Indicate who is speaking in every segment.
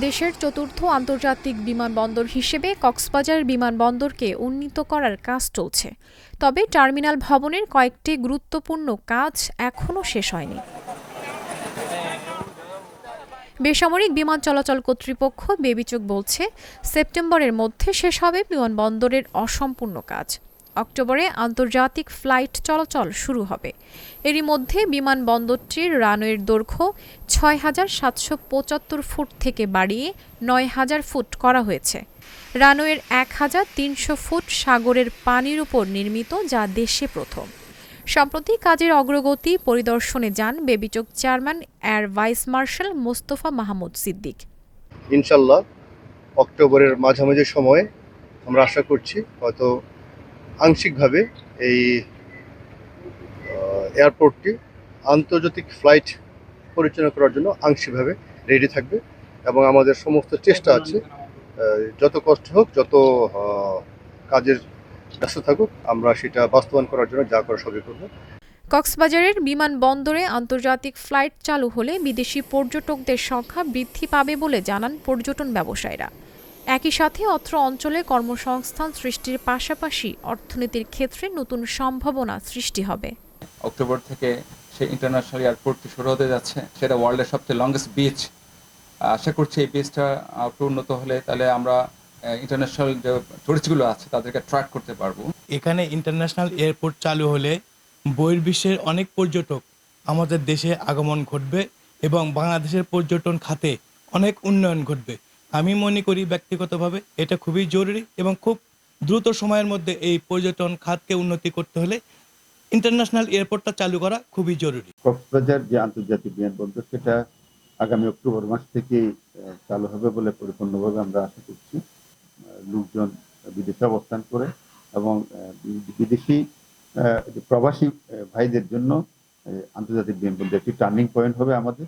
Speaker 1: দেশের চতুর্থ আন্তর্জাতিক বিমানবন্দর হিসেবে কক্সবাজার বিমানবন্দরকে উন্নীত করার কাজ চলছে। তবে টার্মিনাল ভবনের কয়েকটি গুরুত্বপূর্ণ কাজ এখনও শেষ হয়নি। বেসামরিক বিমান চলাচল কর্তৃপক্ষ বেবিচক বলছে, সেপ্টেম্বরের মধ্যে শেষ হবে বিমানবন্দরের অসম্পূর্ণ কাজ। অক্টোবরে আন্তর্জাতিক ফ্লাইট চলাচল শুরু হবে। এরই মধ্যে বিমানবন্দরটির রানওয়ের দৈর্ঘ্য ৬,৭৭৫ ফুট থেকে বাড়িয়ে ৯,০০০ ফুট করা হয়েছে। রানওয়ের ১,৩০০ ফুট সাগরের পানির উপর নির্মিত, যা দেশে প্রথম। সম্প্রতি কাজের অগ্রগতি পরিদর্শনে যান বেবিচক chairman air vice marshal Mostafa Mahmud Siddique.
Speaker 2: ইনশাল্লাহ অক্টোবরের মাঝামাঝি সময়ে আমরা আশা করছি হয়তো আংশিকভাবে এই এয়ারপোর্টটি আন্তর্জাতিক ফ্লাইট পরিচালনা করার জন্য আংশিকভাবে রেডি থাকবে এবং আমাদের সমস্ত চেষ্টা আছে, যত কষ্ট হোক, যত কাজের ব্যস্ত থাকুক, আমরা সেটা বাস্তবায়ন করার জন্য যা করা সবই করব।
Speaker 1: কক্সবাজারের বিমানবন্দরে আন্তর্জাতিক ফ্লাইট চালু হলে বিদেশি পর্যটকদের সংখ্যা বৃদ্ধি পাবে বলে জানান পর্যটন ব্যবসায়ীরা। একই সাথে অত্র অঞ্চলে কর্মসংস্থান সৃষ্টির পাশাপাশি অর্থনীতির ক্ষেত্রে নতুন সম্ভাবনা সৃষ্টি হবে।
Speaker 3: অক্টোবর থেকে সেই ইন্টারন্যাশনাল এয়ারপোর্টটি শুরু হতে যাচ্ছে, সেটা ওয়ার্ল্ডের সবচেয়ে লংগেস্ট বিচ। আশা করছি এই বিচটা উন্নত হলে তাহলে আমরা ইন্টারন্যাশনাল যে টুরিস্টগুলো আছে তাদেরকে অ্যাট্রাক্ট করতে পারবো।
Speaker 4: এখানে ইন্টারন্যাশনাল এয়ারপোর্ট চালু হলে বহির্বিশ্বের অনেক পর্যটক আমাদের দেশে আগমন ঘটবে এবং বাংলাদেশের পর্যটন খাতে অনেক উন্নয়ন ঘটবে। আমি মনে করি ব্যক্তিগতভাবে এটা খুবই জরুরি এবং খুব দ্রুত সময়ের মধ্যে এই পর্যটন খাতকে উন্নতি করতে হলে ইন্টারন্যাশনাল এয়ারপোর্টটা চালু করা খুবই জরুরি।
Speaker 5: কক্সবাজার যে আন্তর্জাতিক বিমানবন্দর, সেটা আগামী অক্টোবর মাস থেকে চালু হবে বলে পরিপূর্ণভাবে আমরা আশা করছি। লোকজন বিদেশে অবস্থান করে এবং বিদেশি প্রবাসী ভাইদের জন্য আন্তর্জাতিক বিমানবন্দর একটি টার্নিং পয়েন্ট হবে আমাদের।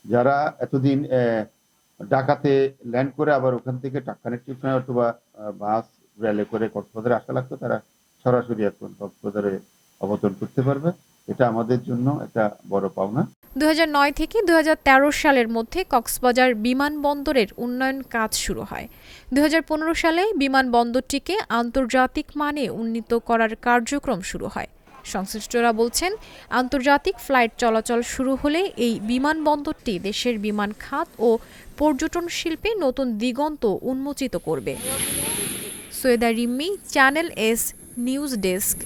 Speaker 5: যারা এতদিন ঢাকাতে ল্যান্ড করে আবার ওখান থেকে কানেক্টিভ অথবা বাস রেলে করে কক্সবাজারে আসা লাগতো, তারা সরাসরি এখন কক্সবাজারে অবতরণ করতে পারবে। এটা আমাদের জন্য একটা বড় পাওনা।
Speaker 1: ২০০৯ থেকে ২০১৩ সালের মধ্যে কক্সবাজার বিমানবন্দরের উন্নয়ন কাজ শুরু হয়। ২০১৫ সালে বিমানবন্দরটিকে আন্তর্জাতিক মানে উন্নীত করার কার্যক্রম শুরু হয়। সংশ্লিষ্টরা বলছেন, আন্তর্জাতিক ফ্লাইট চলাচল শুরু হলে এই বিমানবন্দরটি দেশের বিমান খাত ও পর্যটন শিল্পে নতুন দিগন্ত উন্মোচিত করবে। Syeda Rimmi, channel S news desk.